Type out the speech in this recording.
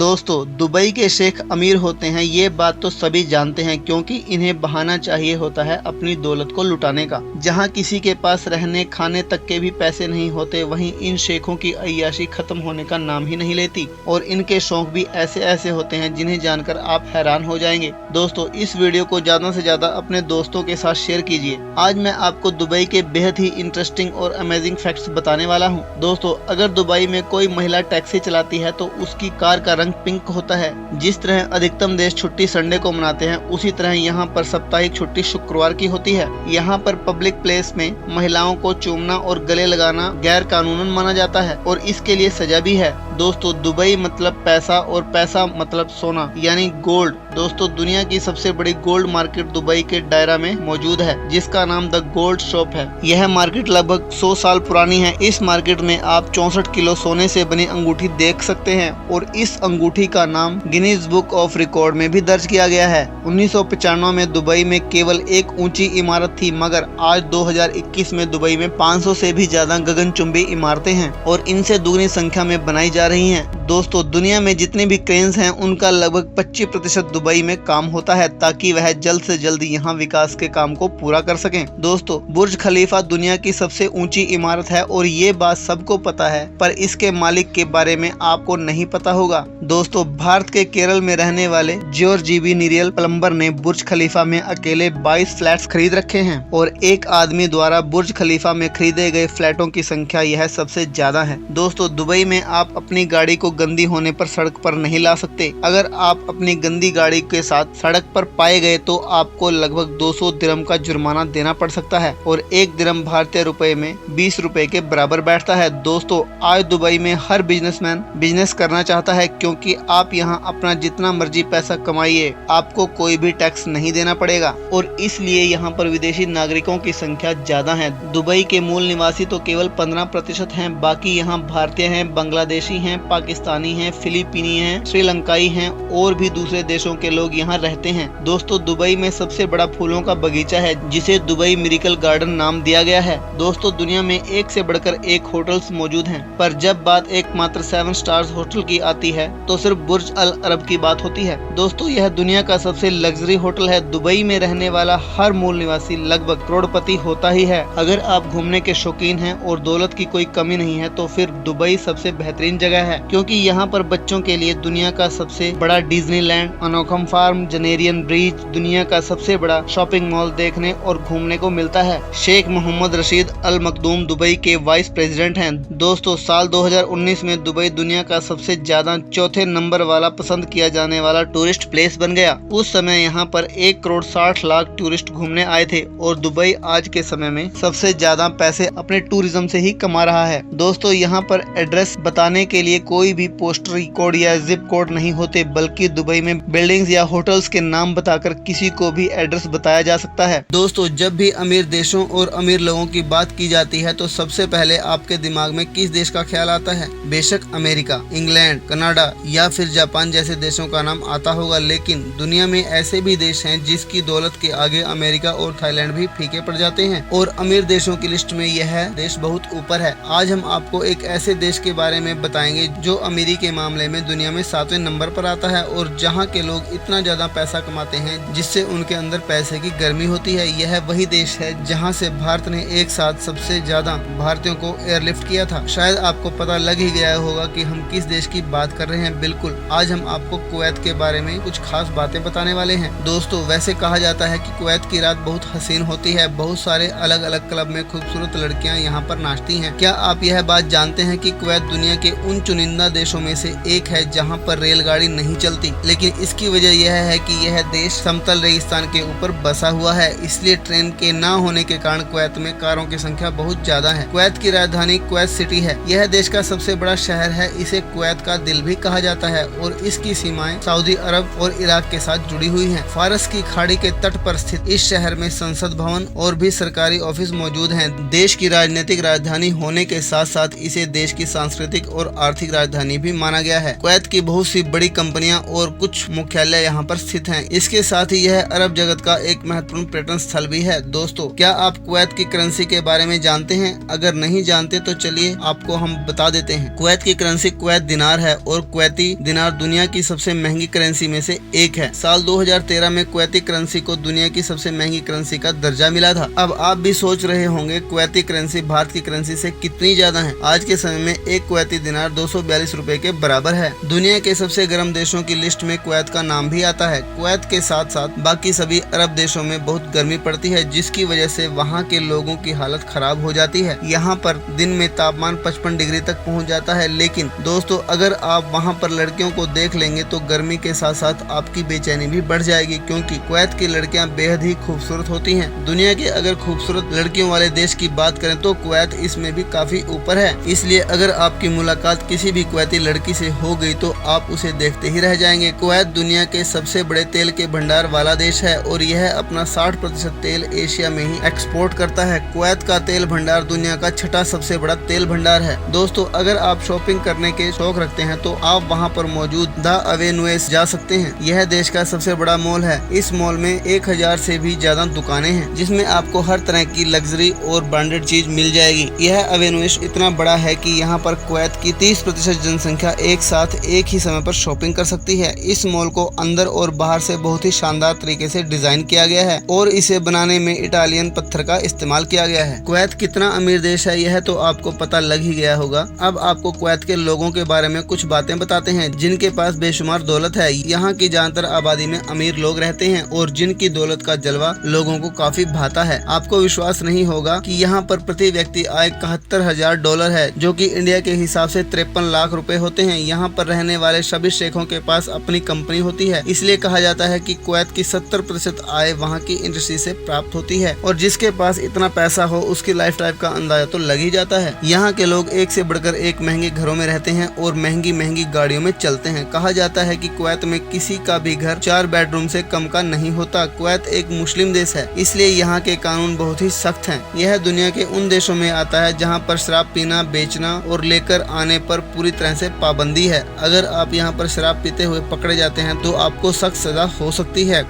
दोस्तों, दुबई के शेख अमीर होते हैं, ये बात तो सभी जानते हैं, क्योंकि इन्हें बहाना चाहिए होता है अपनी दौलत को लुटाने का। जहां किसी के पास रहने खाने तक के भी पैसे नहीं होते, वहीं इन शेखों की अय्याशी खत्म होने का नाम ही नहीं लेती और इनके शौक भी ऐसे ऐसे होते हैं जिन्हें जानकर आप हैरान हो जाएंगे। दोस्तों, इस वीडियो को ज्यादा से ज्यादा अपने दोस्तों के साथ शेयर कीजिए। आज मैं आपको दुबई के बेहद ही इंटरेस्टिंग और अमेजिंग फैक्ट्स बताने वाला हूँ। दोस्तों, अगर दुबई में कोई महिला टैक्सी चलाती है तो उसकी कार का रंग पिंक होता है। जिस तरह अधिकतम देश छुट्टी संडे को मनाते हैं, उसी तरह यहाँ पर साप्ताहिक छुट्टी शुक्रवार की होती है। यहाँ पर पब्लिक प्लेस में महिलाओं को चूमना और गले लगाना गैर कानूनन माना जाता है और इसके लिए सजा भी है। दोस्तों, दुबई मतलब पैसा और पैसा मतलब सोना यानी गोल्ड। दोस्तों, दुनिया की सबसे बड़ी गोल्ड मार्केट दुबई के दायरा में मौजूद है, जिसका नाम द गोल्ड शॉप है। यह मार्केट लगभग 100 साल पुरानी है। इस मार्केट में आप 64 किलो सोने से बनी अंगूठी देख सकते हैं और इस अंगूठी का नाम गिनीज बुक ऑफ रिकॉर्ड में भी दर्ज किया गया है। 1995 में दुबई में केवल एक ऊंची इमारत थी, मगर आज 2021 में दुबई में 500 से भी ज्यादा गगनचुंबी इमारतें हैं और इनसे दुगनी संख्या में बनाई जा रही हैं। दोस्तों, दुनिया में जितने भी क्रेन्स हैं, उनका लगभग 25% दुबई में काम होता है, ताकि वह जल्द से जल्द यहाँ विकास के काम को पूरा कर सकें। दोस्तों, बुर्ज खलीफा दुनिया की सबसे ऊंची इमारत है और ये बात सबको पता है, पर इसके मालिक के बारे में आपको नहीं पता होगा। दोस्तों, भारत के केरल में रहने वाले जॉर्ज जीबी निरियल प्लम्बर ने बुर्ज खलीफा में अकेले 22 फ्लैट्स खरीद रखे हैं और एक आदमी द्वारा बुर्ज खलीफा में खरीदे गए फ्लैटों की संख्या यह सबसे ज्यादा है। दोस्तों, दुबई में आप अपनी गाड़ी को गंदी होने पर सड़क पर नहीं ला सकते। अगर आप अपनी गंदी गाड़ी के साथ सड़क पर पाए गए तो आपको लगभग 200 दिरहम का जुर्माना देना पड़ सकता है और 1 दिरहम भारतीय रुपए में 20 रुपए के बराबर बैठता है। दोस्तों, आज दुबई में हर बिजनेसमैन बिजनेस करना चाहता है, क्योंकि आप यहाँ अपना जितना मर्जी पैसा कमाइए, आपको कोई भी टैक्स नहीं देना पड़ेगा और इसलिए यहाँ पर विदेशी नागरिकों की संख्या ज्यादा है। दुबई के मूल निवासी तो केवल 15% हैं, बाकी यहाँ भारतीय हैं, बांग्लादेशी हैं, पाकिस्तानी हैं, फिलीपीनी हैं, श्रीलंकाई हैं और भी दूसरे देशों के लोग यहाँ रहते हैं। दोस्तों, दुबई में सबसे बड़ा फूलों का बगीचा है, जिसे दुबई मिरेकल गार्डन नाम दिया गया है। दोस्तों, दुनिया में एक से बढ़कर एक होटल्स मौजूद हैं, पर जब बात एकमात्र 7 स्टार्स होटल की आती है तो सिर्फ बुर्ज अल अरब की बात होती है। दोस्तों, यह दुनिया का सबसे लग्जरी होटल है। दुबई में रहने वाला हर मूल निवासी लगभग करोड़पति होता ही है। अगर आप घूमने के शौकीन हैं और दौलत की कोई कमी नहीं है तो फिर दुबई सबसे बेहतरीन जगह है, क्योंकि यहाँ पर बच्चों के लिए दुनिया का सबसे बड़ा डिज्नीलैंड, अनोखम फार्म, जनेरियन ब्रिज, दुनिया का सबसे बड़ा शॉपिंग मॉल देखने और घूमने को मिलता है। शेख मोहम्मद रशीद अल मखदूम दुबई के वाइस प्रेसिडेंट हैं। दोस्तों, साल 2019 में दुबई दुनिया का सबसे ज्यादा चौथे नंबर वाला पसंद किया जाने वाला टूरिस्ट प्लेस बन गया। उस समय यहाँ पर 1 करोड़ 60 लाख टूरिस्ट घूमने आए थे और दुबई आज के समय में सबसे ज्यादा पैसे अपने टूरिज्म से ही कमा रहा है। दोस्तों, यहाँ पर एड्रेस बताने के लिए कोई भी पोस्टल कोड या जिप कोड नहीं होते, बल्कि दुबई में बिल्डिंग्स या होटल्स के नाम बताकर किसी को भी एड्रेस बताया जा सकता है। दोस्तों, जब भी अमीर देशों और अमीर लोगों की बात की जाती है तो सबसे पहले आपके दिमाग में किस देश का ख्याल आता है? बेशक अमेरिका, इंग्लैंड, कनाडा या फिर जापान जैसे देशों का नाम आता होगा, लेकिन दुनिया में ऐसे भी देश हैं जिसकी दौलत के आगे अमेरिका और थाईलैंड भी फीके पड़ जाते हैं और अमीर देशों की लिस्ट में यह देश बहुत ऊपर है। आज हम आपको एक ऐसे देश के बारे में बताएंगे जो अमीरी के मामले में दुनिया में 7वें नंबर पर आता है और जहाँ के लोग इतना ज्यादा पैसा कमाते हैं जिससे उनके अंदर पैसे की गर्मी होती है। यह वही देश है जहाँ से भारत ने एक साथ सबसे ज्यादा भारतीयों को एयरलिफ्ट किया था। शायद आपको पता लग ही गया होगा कि हम किस देश की बात कर रहे हैं। बिल्कुल, आज हम आपको कुवैत के बारे में कुछ खास बातें बताने वाले हैं। दोस्तों, वैसे कहा जाता है कि कुवैत की रात बहुत हसीन होती है। बहुत सारे अलग अलग क्लब में खूबसूरत लड़कियां यहाँ पर नाचती हैं। क्या आप यह बात जानते हैं कि कुवैत दुनिया के उन चुनिंदा देशों में से एक है जहाँ पर रेलगाड़ी नहीं चलती, लेकिन इसकी वजह यह है कि यह देश समतल रेगिस्तान के ऊपर बसा हुआ है, इसलिए ट्रेन के न होने के कारण कुवैत में कारों की संख्या बहुत ज्यादा है। कुवैत की राजधानी कुवैत सिटी है। यह देश का सबसे बड़ा शहर है। इसे कुवैत का दिल भी कहा जाता है और इसकी सीमाएं सऊदी अरब और इराक के साथ जुड़ी हुई हैं। फारस की खाड़ी के तट पर स्थित इस शहर में संसद भवन और भी सरकारी ऑफिस मौजूद हैं। देश की राजनीतिक राजधानी होने के साथ साथ इसे देश की सांस्कृतिक और आर्थिक राजधानी भी माना गया है। कुवैत की बहुत सी बड़ी कंपनियां और कुछ मुख्यालय यहाँ पर स्थित हैं। इसके साथ ही यह अरब जगत का एक महत्वपूर्ण पर्यटन स्थल भी है। दोस्तों, क्या आप कुवैत की करेंसी के बारे में जानते हैं? अगर नहीं जानते तो चलिए आपको हम बता देते हैं। कुवैत की करेंसी कुवैत दिनार है और कुवैती कुवैती दिनार दुनिया की सबसे महंगी करेंसी में से एक है। साल 2013 में कुवैती करेंसी को दुनिया की सबसे महंगी करेंसी का दर्जा मिला था। अब आप भी सोच रहे होंगे कुवैती करेंसी भारत की करेंसी से कितनी ज्यादा है। आज के समय में एक कुवैती दिनार 242 रुपए के बराबर है। दुनिया के सबसे गर्म देशों की लिस्ट में कुवैत का नाम भी आता है। कुवैत के साथ साथ बाकी सभी अरब देशों में बहुत गर्मी पड़ती है, जिसकी वजह से वहाँ के लोगों की हालत खराब हो जाती है। यहाँ पर दिन में तापमान 55 डिग्री तक पहुँच जाता है। लेकिन दोस्तों, अगर आप वहाँ पर लड़कियों को देख लेंगे तो गर्मी के साथ साथ आपकी बेचैनी भी बढ़ जाएगी, क्योंकि कुवैत की लड़कियाँ बेहद ही खूबसूरत होती हैं। दुनिया के अगर खूबसूरत लड़कियों वाले देश की बात करें तो कुवैत इसमें भी काफी ऊपर है। इसलिए अगर आपकी मुलाकात किसी भी कुवैती लड़की से हो गई तो आप उसे देखते ही रह जाएंगे। कुवैत दुनिया के सबसे बड़े तेल के भंडार वाला देश है और यह अपना 60% तेल एशिया में ही एक्सपोर्ट करता है। कुवैत का तेल भंडार दुनिया का छठा सबसे बड़ा तेल भंडार है। दोस्तों, अगर आप शॉपिंग करने के शौक रखते हैं तो आप वहां पर मौजूद द अवेनुएस जा सकते हैं। यह देश का सबसे बड़ा मॉल है। इस मॉल में 1000 से भी ज्यादा दुकानें हैं, जिसमें आपको हर तरह की लग्जरी और ब्रांडेड चीज मिल जाएगी। यह अवेनुएस इतना बड़ा है कि यहाँ पर कुवैत की 30% जनसंख्या एक साथ एक ही समय पर शॉपिंग कर सकती है। इस मॉल को अंदर और बाहर से बहुत ही शानदार तरीके से डिजाइन किया गया है और इसे बनाने में इटालियन पत्थर का इस्तेमाल किया गया है। कुवैत कितना अमीर देश है यह तो आपको पता लग ही गया होगा। अब आपको कुवैत के लोगों के बारे में कुछ बातें बताते हैं जिनके पास बेशुमार दौलत है। यहाँ की ज्यादातर आबादी में अमीर लोग रहते हैं और जिनकी दौलत का जलवा लोगों को काफी भाता है। आपको विश्वास नहीं होगा कि यहाँ पर प्रति व्यक्ति आय $71,000 है, जो कि इंडिया के हिसाब से 53 लाख रुपए होते हैं। यहाँ पर रहने वाले सभी शेखों के पास अपनी कंपनी होती है। इसलिए कहा जाता है कि कुवैत की 70% आय वहाँ की इंडस्ट्री से प्राप्त होती है और जिसके पास इतना पैसा हो उसकी लाइफ स्टाइल का अंदाजा तो लग ही जाता है। यहाँ के लोग एक से बढ़कर एक महंगे घरों में रहते हैं और महंगी महंगी गाड़ियों में चलते हैं। कहा जाता है कि कुवैत में किसी का भी घर 4 बेडरूम से कम का नहीं होता। कुवैत एक मुस्लिम देश है, इसलिए यहाँ के कानून बहुत ही सख्त हैं। यह दुनिया के उन देशों में आता है जहाँ पर शराब पीना, बेचना और लेकर आने पर पूरी तरह से पाबंदी है। अगर आप यहाँ पर शराब पीते हुए पकड़े जाते हैं तो आपको सख्त सजा हो सकती है।